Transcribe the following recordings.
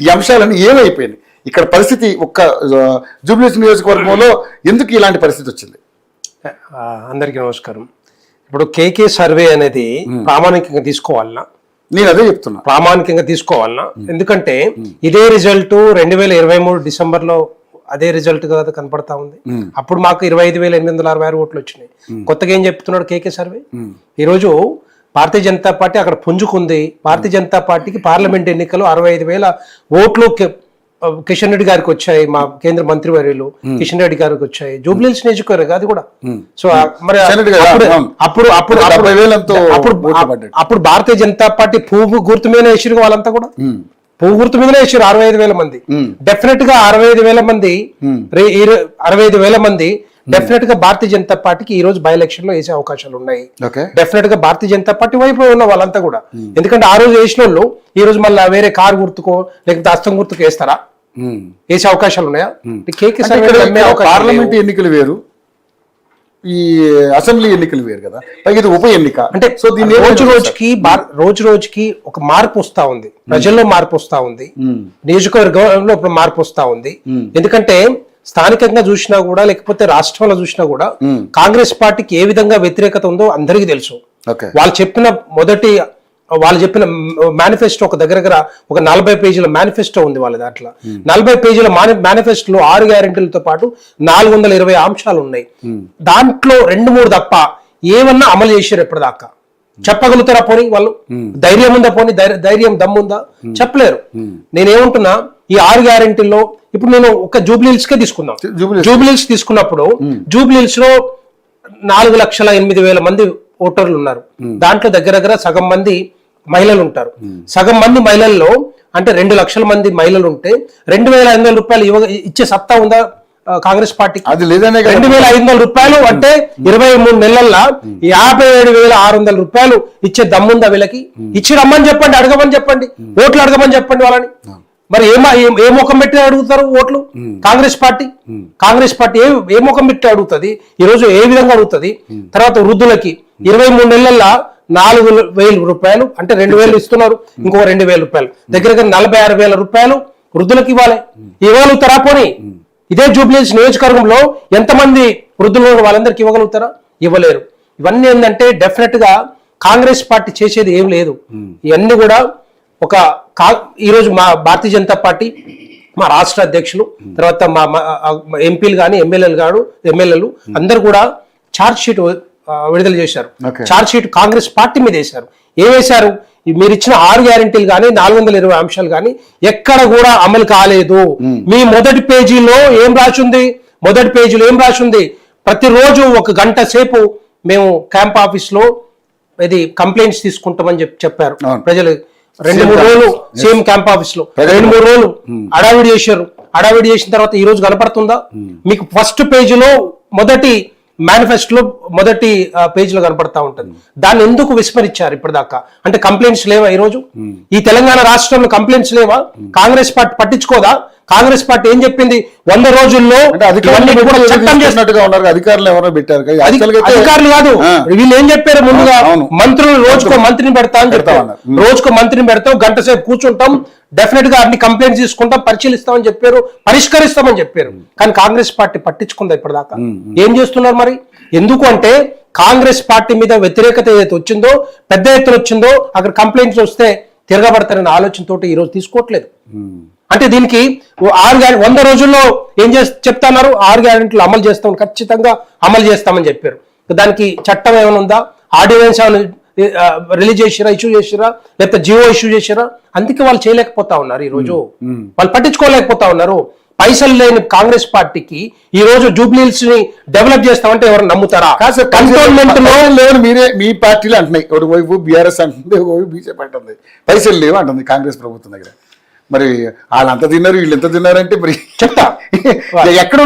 ఈ అంశాలన్నీ ఏమైపోయినాయి ఇక్కడ పరిస్థితి ఒక్క జూబ్లీహిల్స్ నియోజకవర్గంలో ఎందుకు ఇలాంటి పరిస్థితి వచ్చింది? అందరికీ నమస్కారం. ఇప్పుడు కేకే సర్వే అనేది ప్రామాణికంగా తీసుకోవాలన్నా, నేను అదే చెప్తున్నా, ప్రామాణికంగా తీసుకోవాలన్నా. ఎందుకంటే ఇదే రిజల్ట్ 2023 డిసెంబర్లో అదే రిజల్ట్ కదా కనపడతా ఉంది. అప్పుడు మాకు 25,866 ఓట్లు వచ్చినాయి. కొత్తగా ఏం చెప్తున్నాడు కేకే సర్వే? ఈరోజు భారతీయ జనతా పార్టీ అక్కడ పుంజుకుంది. భారతీయ జనతా పార్టీకి పార్లమెంట్ ఎన్నికలు 65,000 ఓట్లు కిషన్ రెడ్డి గారికి వచ్చాయి, మా కేంద్ర మంత్రివర్యులు కిషన్ రెడ్డి గారికి వచ్చాయి. జూబ్లీహిల్స్ నియోజకవర్గం అది కూడా. సో మరి అప్పుడు భారతీయ జనతా పార్టీ పువ్వు గుర్తు మీద వేసిరు, వాళ్ళంతా కూడా పువ్వు గుర్తు మీదనే వేసారు. 65,000 మంది డెఫినెట్ గా 65,000 మంది 65,000 మంది డెఫినెట్ గా భారతీయ జనతా పార్టీకి ఈ రోజు బై ఎలక్షన్ లో వేసే అవకాశాలు ఉన్నాయి. డెఫినెట్ గా భారతీయ జనతా పార్టీ వైపు ఉన్న వాళ్ళంతా కూడా. ఎందుకంటే ఆ రోజు వేసిన వాళ్ళు ఈ రోజు మళ్ళీ వేరే కారు గుర్తుకో లేకపోతే అస్తం గుర్తుకు వేస్తారా? వేసే అవకాశాలు ఉన్నాయా? పార్లమెంట్ ఎన్నికలు వేరు, ఈ అసెంబ్లీ ఎన్నికలు వేరు కదా, పైగా ఇది ఉప ఎన్నిక. అంటే సో దీన్ని రోజు రోజుకి ఒక మార్పు వస్తా ఉంది, ప్రజల్లో మార్పు వస్తా ఉంది, నియోజకవర్గంలో మార్పు వస్తా ఉంది. ఎందుకంటే స్థానికంగా చూసినా కూడా లేకపోతే రాష్ట్రంలో చూసినా కూడా కాంగ్రెస్ పార్టీకి ఏ విధంగా వ్యతిరేకత ఉందో అందరికీ తెలుసు. వాళ్ళు చెప్పిన మేనిఫెస్టో ఒక దగ్గర ఒక 40 పేజీల మేనిఫెస్టో ఉంది వాళ్ళ దాంట్లో. 40 పేజీల మేనిఫెస్టోలో 6 గ్యారెంటీలతో పాటు 420 అంశాలు ఉన్నాయి. దాంట్లో 2-3 తప్ప ఏమన్నా అమలు చేశారు ఎప్పటిదాకా? చెప్పగలుగుతారా? పోనీ వాళ్ళు ధైర్యం ఉందా? పోనీ ధైర్యం దమ్ముందా? చెప్పలేరు. నేనేమంటున్నా, ఈ 6 గ్యారెంటీల్లో ఇప్పుడు నేను ఒక జూబ్లీహిల్స్ కే తీసుకున్నాం. జూబ్లీహిల్స్ తీసుకున్నప్పుడు జూబ్లీహిల్స్ లో 4,08,000 మంది ఓటర్లు ఉన్నారు. దాంట్లో దగ్గర సగం మంది మహిళలు ఉంటారు. సగం మంది మహిళల్లో అంటే 2 లక్షల మంది మహిళలు ఉంటే 2,500 రూపాయలు ఇచ్చే సత్తా ఉందా కాంగ్రెస్ పార్టీకి? 2,500 రూపాయలు అంటే 23 నెలల్లో 57,600 రూపాయలు ఇచ్చే దమ్ముందా వీళ్ళకి? ఇచ్చి రమ్మని చెప్పండి, అడగమని చెప్పండి, ఓట్లు అడగమని చెప్పండి వాళ్ళని. మరి ఏ ముఖం పెట్టి అడుగుతారు ఓట్లు కాంగ్రెస్ పార్టీ? కాంగ్రెస్ పార్టీ ఏ ముఖం పెట్టి అడుగుతుంది? ఈ రోజు ఏ విధంగా అడుగుతుంది? తర్వాత వృద్ధులకి 23 నెలల్లో 4,000 రూపాయలు అంటే 2,000 ఇస్తున్నారు, ఇంకో 2,000 రూపాయలు దగ్గర 46,000 రూపాయలు వృద్ధులకు ఇవ్వగలుగుతారా? పోనీ ఇదే జూబ్లీహిల్స్ నియోజకవర్గంలో ఎంతమంది వృద్ధులు వాళ్ళందరికీ ఇవ్వగలుగుతారా? ఇవ్వలేరు. ఇవన్నీ ఏంటంటే డెఫినెట్ గా కాంగ్రెస్ పార్టీ చేసేది ఏం లేదు. ఇవన్నీ కూడా ఒక ఈరోజు మా భారతీయ జనతా పార్టీ, మా రాష్ట్ర అధ్యక్షులు, తర్వాత మా ఎంపీలు కానీ ఎమ్మెల్యేలు అందరు కూడా ఛార్జ్ షీట్ విడుదల చేశారు. ఛార్జ్ షీట్ కాంగ్రెస్ పార్టీ మీద వేశారు. ఏం వేశారు? మీరు ఇచ్చిన 6 గ్యారెంటీలు కానీ 420 అంశాలు కానీ ఎక్కడ కూడా అమలు కాలేదు. మీ మొదటి పేజీలో ఏం రాసింది? ప్రతిరోజు 1 గంట సేపు మేము క్యాంప్ ఆఫీస్ లో ఇది కంప్లైంట్స్ తీసుకుంటామని చెప్పారు ప్రజలు. 2-3 రోజులు సేమ్ క్యాంప్ ఆఫీస్ లో 2-3 రోజులు అడావిడి చేశారు. అడావిడి చేసిన తర్వాత ఈ రోజు కనపడుతుందా మీకు? ఫస్ట్ పేజీలో మొదటి మేనిఫెస్టోలో మొదటి పేజీలో కనపడతా ఉంటుంది. దాన్ని ఎందుకు విస్మరించారు ఇప్పటిదాకా? అంటే కంప్లైంట్స్ లేవా? ఈ రోజు ఈ తెలంగాణ రాష్ట్రంలో కంప్లైంట్స్ లేవా? కాంగ్రెస్ పార్టీ పట్టించుకోదా? కాంగ్రెస్ పార్టీ ఏం చెప్పింది? 100 రోజుల్లో అధికారులు కాదు, వీళ్ళు ఏం చెప్పారు? ముందుగా మంత్రులు రోజుకో మంత్రిని పెడతా అని చెప్పారు. రోజుకో మంత్రిని పెడతాం, గంట సేపు కూర్చుంటాం, డెఫినెట్ గా అన్ని కంప్లైంట్స్ తీసుకుంటాం, పరిశీలిస్తామని చెప్పారు, పరిష్కరిస్తామని చెప్పారు. కానీ కాంగ్రెస్ పార్టీ పట్టించుకుందా ఇప్పటిదాకా? ఏం చేస్తున్నారు మరి? ఎందుకు అంటే కాంగ్రెస్ పార్టీ మీద వ్యతిరేకత ఏదైతే వచ్చిందో, పెద్ద ఎత్తున వచ్చిందో, అక్కడ కంప్లైంట్స్ వస్తే తిరగబడతారనే ఆలోచనతో ఈ రోజు తీసుకోవట్లేదు. అంటే దీనికి 100 రోజుల్లో ఏం చెప్తున్నారు? 6 గ్యారెంటీలు అమలు చేస్తాం, ఖచ్చితంగా అమలు చేస్తామని చెప్పారు. దానికి చట్టం ఏమైనా ఉందా? ఆర్డినెన్స్ ఏమైనా రిలీజ్ చేసిరా, ఇష్యూ చేసిరా, లేకపోతే జియో ఇష్యూ చేసిరా? అందుకే వాళ్ళు చేయలేకపోతా ఉన్నారు. ఈ రోజు వాళ్ళు పట్టించుకోలేకపోతా ఉన్నారు. పైసలు లేని కాంగ్రెస్ పార్టీకి ఈ రోజు జూబ్లీహిల్స్ ని డెవలప్ చేస్తామంటే ఎవరు నమ్ముతారా? కంటోన్మెంట్ లో మీరే మీ పార్టీలో అంటున్నాయి, ఒకవైపు బీఆర్ఎస్ అంటుంది, ఒకవైపు బీజేపీ అంటుంది, పైసలు లేవు అంటుంది కాంగ్రెస్ ప్రభుత్వం దగ్గర. మరి వాళ్ళు అంత తిన్నారు, వీళ్ళు ఎంత తిన్నారంటే మరి చెప్తా, ఎక్కడ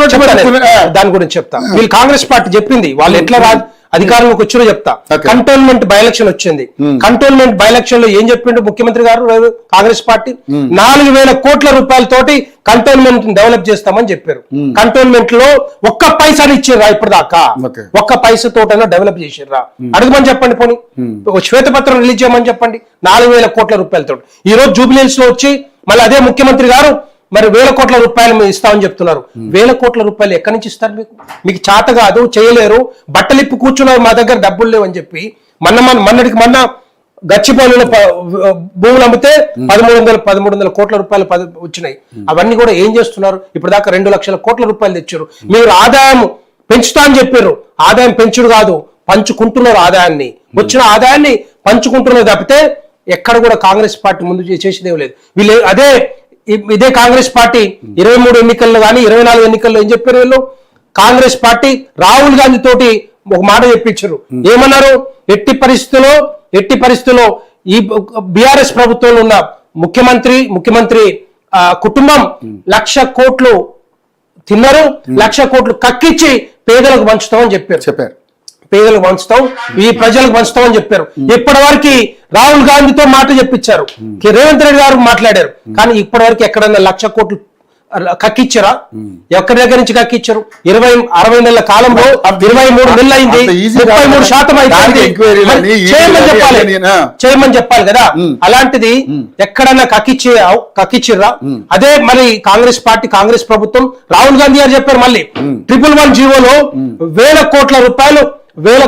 దాని గురించి చెప్తా. వీళ్ళు కాంగ్రెస్ పార్టీ చెప్పింది, వాళ్ళు ఎట్లా అధికారంలోకి వచ్చినా చెప్తా. కంటోన్మెంట్ బై ఎలక్షన్ వచ్చింది. కంటోన్మెంట్ బై ఎలక్షన్ లో ఏం చెప్పిండు ముఖ్యమంత్రి గారు? కాంగ్రెస్ పార్టీ 4,000 కోట్ల రూపాయలతోటి కంటోన్మెంట్ డెవలప్ చేస్తామని చెప్పారు. కంటోన్మెంట్ లో 1 పైసాని ఇచ్చిర్రా ఇప్పటిదాకా? 1 పైసతోటైనా డెవలప్ చేసిర్రా? అడగమని చెప్పండి. పోనీ శ్వేతపత్రం రిలీజ్ చేయమని చెప్పండి. 4,000 కోట్ల రూపాయలతో ఈ రోజు జూబ్లీహిల్స్ లో వచ్చి మళ్ళీ అదే ముఖ్యమంత్రి గారు మరి 1000 కోట్ల రూపాయలు మేము ఇస్తామని చెప్తున్నారు. 1000 కోట్ల రూపాయలు ఎక్కడి నుంచి ఇస్తారు? మీకు చేత కాదు, చేయలేరు, బట్టలిప్పి కూర్చున్నారు, మా దగ్గర డబ్బులు లేవని చెప్పి. మొన్న గచ్చిబౌలిలో భూములు అమ్మితే 1300 కోట్ల రూపాయలు వచ్చినాయి. అవన్నీ కూడా ఏం చేస్తున్నారు? ఇప్పుడు దాకా 2 లక్షల కోట్ల రూపాయలు తెచ్చారు. మీరు ఆదాయం పెంచుతా అని చెప్పారు. ఆదాయం పెంచుడు కాదు, పంచుకుంటున్నారు. ఆదాయాన్ని, వచ్చిన ఆదాయాన్ని పంచుకుంటున్నారు తప్పితే ఎక్కడ కూడా కాంగ్రెస్ పార్టీ ముందు చేసేదేం లేదు. వీళ్ళు ఇదే కాంగ్రెస్ పార్టీ 23 ఎన్నికల్లో కానీ 24 ఎన్నికల్లో ఏం చెప్పారు? వీళ్ళు కాంగ్రెస్ పార్టీ రాహుల్ గాంధీ తోటి ఒక మాట చెప్పించారు. ఏమన్నారు? ఎట్టి పరిస్థితుల్లో ఈ బీఆర్ఎస్ ప్రభుత్వంలో ఉన్న ముఖ్యమంత్రి కుటుంబం 1,00,000 కోట్లు తిన్నారు, 1,00,000 కోట్లు కక్కిచ్చి పేదలకు పంచుతామని చెప్పారు. పేదలకు పంచుతాం, ఈ ప్రజలకు పంచుతాం అని చెప్పారు. ఇప్పటి వరకు రాహుల్ గాంధీతో మాట చెప్పించారు, రేవంత్ రెడ్డి గారు మాట్లాడారు. కానీ ఇప్పటి వరకు ఎక్కడన్నా 1,00,000 కోట్లు కక్కిచ్చారా? ఎక్కడి దగ్గర నుంచి కక్కిచ్చారు? 60 నెలల కాలంలో 23 నెలలు అయింది, 33% అయింది. చేయమని చెప్పాలి కదా. అలాంటిది ఎక్కడన్నా కక్కిచ్చిర్రా? అదే మరి కాంగ్రెస్ ప్రభుత్వం, రాహుల్ గాంధీ గారు చెప్పారు మళ్ళీ 111 జీవోలో 1,000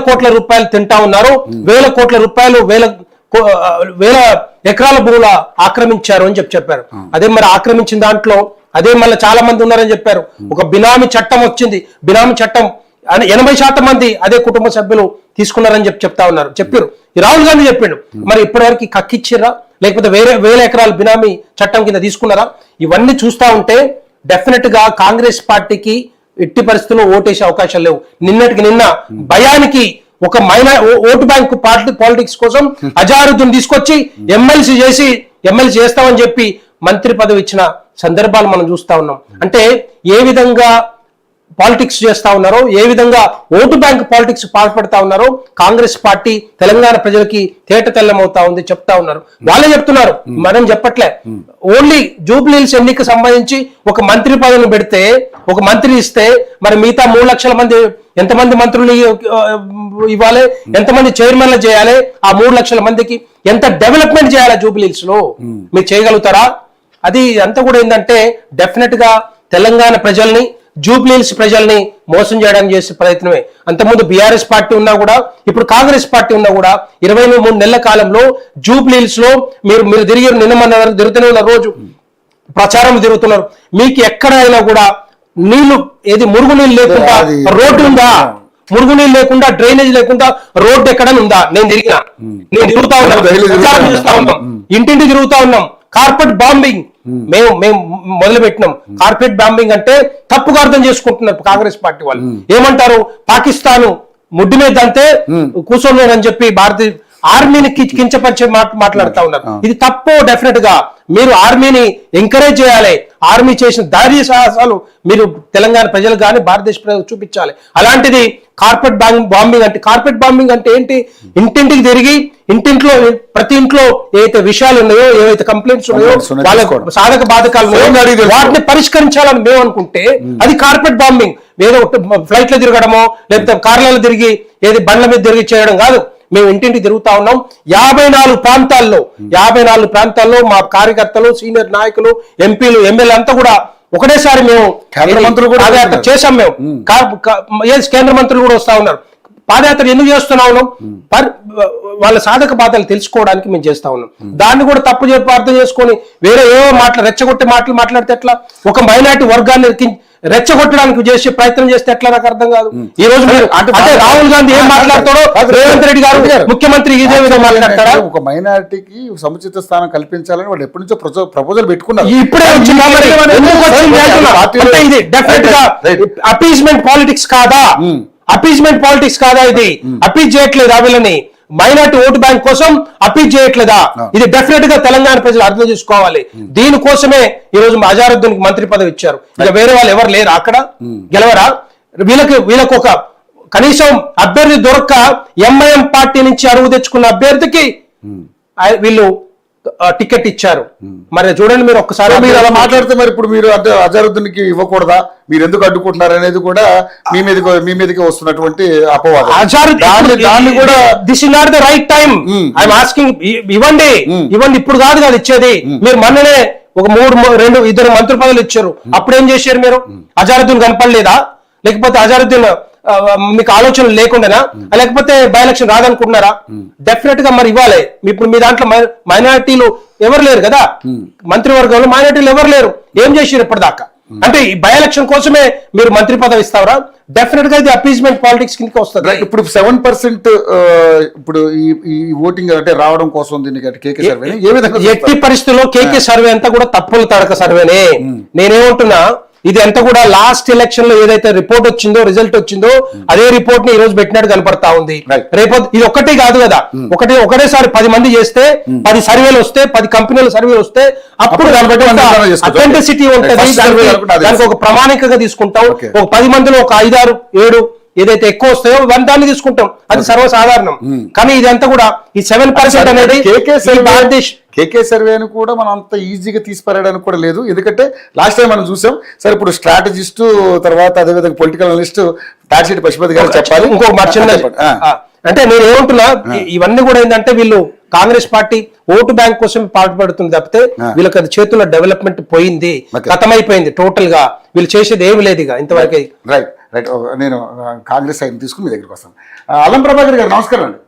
కోట్ల రూపాయలు తింటా ఉన్నారు, 1,000 కోట్ల రూపాయలు 1,000 ఎకరాల భూములు ఆక్రమించారు అని చెప్పారు. అదే మరి ఆక్రమించిన దాంట్లో అదే మళ్ళీ చాలా మంది ఉన్నారని చెప్పారు. ఒక బినామీ చట్టం వచ్చింది. బినామీ చట్టం 80% మంది అదే కుటుంబ సభ్యులు తీసుకున్నారని చెప్పారు. ఈ రాహుల్ గాంధీ చెప్పిండు. మరి ఇప్పటివరకు కక్కిచ్చిర్రా? లేకపోతే 1,000 ఎకరాల బినామీ చట్టం కింద తీసుకున్నారా? ఇవన్నీ చూస్తా ఉంటే డెఫినెట్ గా కాంగ్రెస్ పార్టీకి ఎట్టి పరిస్థితుల్లో ఓటేసే అవకాశాలు లేవు. నిన్న భయానికి ఒక ఓటు బ్యాంకు పాలిటిక్స్ కోసం అజారుద్దీన్ తీసుకొచ్చి ఎమ్మెల్సీ చేస్తామని చెప్పి మంత్రి పదవి ఇచ్చిన సందర్భాలు మనం చూస్తా ఉన్నాం. అంటే ఏ విధంగా పాలిటిక్స్ చేస్తా ఉన్నారో, ఏ విధంగా ఓటు బ్యాంక్ పాలిటిక్స్ పాల్పడతా ఉన్నారో కాంగ్రెస్ పార్టీ తెలంగాణ ప్రజలకి తేట తెల్లమవుతా ఉంది, చెప్తా ఉన్నారు. వాళ్ళే చెప్తున్నారు, మనం చెప్పట్లే. ఓన్లీ జూబ్లీహిల్స్ ఎన్నిక సంబంధించి ఒక మంత్రి పదవిని పెడితే, ఒక మంత్రి ఇస్తే మరి మిగతా 3 లక్షల మంది ఎంతమంది మంత్రులు ఇవ్వాలి, ఎంతమంది చైర్మన్లు చేయాలి, ఆ 3 లక్షల మందికి ఎంత డెవలప్మెంట్ చేయాలి జూబ్లీహిల్స్ లో? మీరు చేయగలుగుతారా? అది అంతా కూడా ఏంటంటే డెఫినెట్ గా తెలంగాణ ప్రజల్ని, జూబ్లీహిల్స్ ప్రజల్ని మోసం చేయడానికి చేసే ప్రయత్నమే. అంతకుముందు బీఆర్ఎస్ పార్టీ ఉన్నా కూడా, ఇప్పుడు కాంగ్రెస్ పార్టీ ఉన్నా కూడా 23 నెలల కాలంలో జూబ్లీహిల్స్ లో మీరు తిరుగుతూనే ఉన్న రోజు ప్రచారం తిరుగుతున్నారు. మీకు ఎక్కడైనా కూడా మురుగునీళ్ళు లేకుండా రోడ్డు ఉందా? మురుగునీళ్ళు లేకుండా, డ్రైనేజ్ లేకుండా రోడ్డు ఎక్కడైనా ఉందా? నేను తిరుగుతా ఉన్నాం, ఇంటింటి తిరుగుతా ఉన్నాం. కార్పెట్ బాంబింగ్ మేము మొదలు పెట్టినాం. కార్పెట్ బాంబింగ్ అంటే తప్పుగా అర్థం చేసుకుంటున్నారు కాంగ్రెస్ పార్టీ వాళ్ళు. ఏమంటారు? పాకిస్తాన్ ముడ్డు మీద అంతే కూర్చోలేదని చెప్పి భారతీయ ఆర్మీని కించపరిచే మాట్లాడుతూ ఉన్నారు. ఇది తప్పు. డెఫినెట్ గా మీరు ఆర్మీని ఎంకరేజ్ చేయాలి. ఆర్మీ చేసిన ధైర్య సాహసాలు మీరు తెలంగాణ ప్రజలకు కానీ భారతదేశ ప్రజలకు చూపించాలి. అలాంటిది కార్పెట్ బాంబింగ్ అంటే ఏంటి? ఇంటింటికి తిరిగి ప్రతి ఇంట్లో ఏవైతే విషయాలు ఉన్నాయో, ఏవైతే కంప్లైంట్స్ ఉన్నాయో, వాళ్ళ సాధక బాధకాలు ఉన్నాయో వాటిని పరిష్కరించాలని మేము అనుకుంటే అది కార్పెట్ బాంబింగ్. ఏదో ఫ్లైట్ లో తిరగడమో లేకపోతే కార్లలో తిరిగి బండ్ల మీద తిరిగి చేయడం కాదు. మేము ఇంటింటి తిరుగుతా ఉన్నాం. 54 ప్రాంతాల్లో మా కార్యకర్తలు, సీనియర్ నాయకులు, ఎంపీలు, ఎమ్మెల్యే అంతా కూడా ఒకటేసారి మేము కేంద్ర మంత్రులు కూడా చేశాం. మేము కేంద్ర మంత్రులు కూడా వస్తా ఉన్నారు. పాదయాత్ర ఎందుకు చేస్తున్నా ఉన్నాం? వాళ్ళ సాధక బాధలు తెలుసుకోవడానికి మేము చేస్తా ఉన్నాం. దాన్ని కూడా తప్పు చెప్పి అర్థం చేసుకొని వేరే ఏవో రెచ్చగొట్టే మాటలు మాట్లాడితే ఎట్లా? ఒక మైనారిటీ వర్గాన్ని రెచ్చగొట్టడానికి చేసే ప్రయత్నం చేస్తే ఎట్లా? నాకు అర్థం కాదు. ఈ రోజు అంటే రాహుల్ గాంధీ ఏం మాట్లాడతాడో, రేవంత్ రెడ్డి గారు ముఖ్యమంత్రి ఇదే విధంగా మాట్లాడతారా? ఒక మైనారిటీకి సముచిత స్థానం కల్పించాలని వాళ్ళు ఎప్పటి నుంచో ప్రపోజల్ పెట్టుకున్నారు. ఇప్పుడే ఇది డెఫినెట్ గా అపీజ్మెంట్ పాలిటిక్స్ కాదా? అపీజ్మెంట్ పాలిటిక్స్ కాదా? ఇది అపీజ్ చేయట్లేదు వీళ్ళని. మైనార్టీ ఓటు బ్యాంక్ కోసం అపీల్ చేయట్లేదా? ఇది డెఫినెట్ గా తెలంగాణ ప్రజలు అర్థం చేసుకోవాలి. దీనికోసమే ఈ రోజు అజారుద్దీన్ మంత్రి పదవి ఇచ్చారు. ఇక వేరే వాళ్ళు ఎవరు లేరు అక్కడ, గెలవరా? వీళ్ళకు ఒక కనీసం అభ్యర్థి దొరక్క ఎంఐఎం పార్టీ నుంచి అరువు తెచ్చుకున్న అభ్యర్థికి వీళ్ళు టికెట్ ఇచ్చారు. మరి చూడండి, మీరు ఒక్కసారి మీరు అలా మాట్లాడితే మరి ఇప్పుడు మీరు అంటే అజారుద్దీన్కి ఇవ్వకూడదా? మీరు ఎందుకు అడ్డుకుంటున్నారు అనేది కూడా మీ మీదకి వస్తున్నటువంటి అపవాదం. దాన్ని కూడా this is not the right time. I'm asking, ఇవ్వండి. ఇప్పుడు కాదు ఇచ్చేది. మీరు మొన్ననే ఒక ఇద్దరు మంత్రి పదవులు ఇచ్చారు. అప్పుడు ఏం చేశారు మీరు? అజారుద్దీన్ కనపడలేదా? లేకపోతే అజారుద్దీన్ మీకు ఆలోచనలు లేకుండానా? లేకపోతే బై ఎలక్షన్ రాదనుకుంటున్నారా? డెఫినెట్ గా మరి ఇవ్వాలి. ఇప్పుడు మీ దాంట్లో మైనారిటీలు ఎవరు లేరు కదా, మంత్రివర్గంలో మైనారిటీలు ఎవరు లేరు. ఏం చేశారు ఇప్పటిదాకా? అంటే ఈ బై ఎలక్షన్ కోసమే మీరు మంత్రి పదవి ఇస్తారా? డెఫినెట్ గా ఇది అపీజ్మెంట్ పాలిటిక్స్ కిందకి వస్తుంది. ఇప్పుడు 7% ఇప్పుడు ఈ ఓటింగ్ అంటే రావడం కోసం దీన్ని కేకే సర్వే ఏ విధంగా ఎట్టి పరిస్థితుల్లో కేకే సర్వే అంతా కూడా తప్పుల తడక సర్వేనే. నేనేమంటున్నా, ఇది అంతా కూడా లాస్ట్ ఎలక్షన్ లో ఏదైతే రిపోర్ట్ వచ్చిందో, రిజల్ట్ వచ్చిందో, అదే రిపోర్ట్ ని ఈ రోజు పెట్టినట్టు కనపడతా ఉంది. రేపు ఇది ఒక్కటే కాదు కదా, ఒకటేసారి 10 మంది చేస్తే 10 సర్వేలు వస్తే, 10 కంపెనీల సర్వేలు వస్తే అప్పుడు అథెంటిసిటీ ఉంటుంది. దానికి ఒక ప్రామాణికంగా తీసుకుంటాం. ఒక 10 మందిలో ఒక 5, 6, 7 ఏదైతే ఎక్కువ వస్తాయో దాన్ని తీసుకుంటాం. అది సర్వసాధారణం. కానీ ఇదంతా కూడా ఈ 7% అనేది భారతదేశ్ కేకే సర్వేని కూడా మనం అంత ఈజీగా తీసిపారడానికి కూడా లేదు. ఎందుకంటే లాస్ట్ టైం మనం చూసాం. సరే, ఇప్పుడు స్ట్రాటజిస్ట్ తర్వాత అదేవిధంగా పొలిటికల్ అనలిస్ట్ తాడిశెట్టి పశుపతి గారు చెప్పాలి. అంటే నేను ఏమంటున్నా, ఇవన్నీ కూడా ఏంటంటే వీళ్ళు కాంగ్రెస్ పార్టీ ఓటు బ్యాంక్ కోసం పాటుపడుతుంది తప్పితే వీళ్ళకి అది చేతుల్లో డెవలప్మెంట్ పోయింది, గతమైపోయింది టోటల్ గా. వీళ్ళు చేసేది ఏమి లేదు ఇక ఇంతవరకు. రైట్. నేను కాంగ్రెస్ సైన్ తీసుకుని మీ దగ్గరికి వస్తాను. అల్లం ప్రభాకర్ గారు నమస్కారం అండి.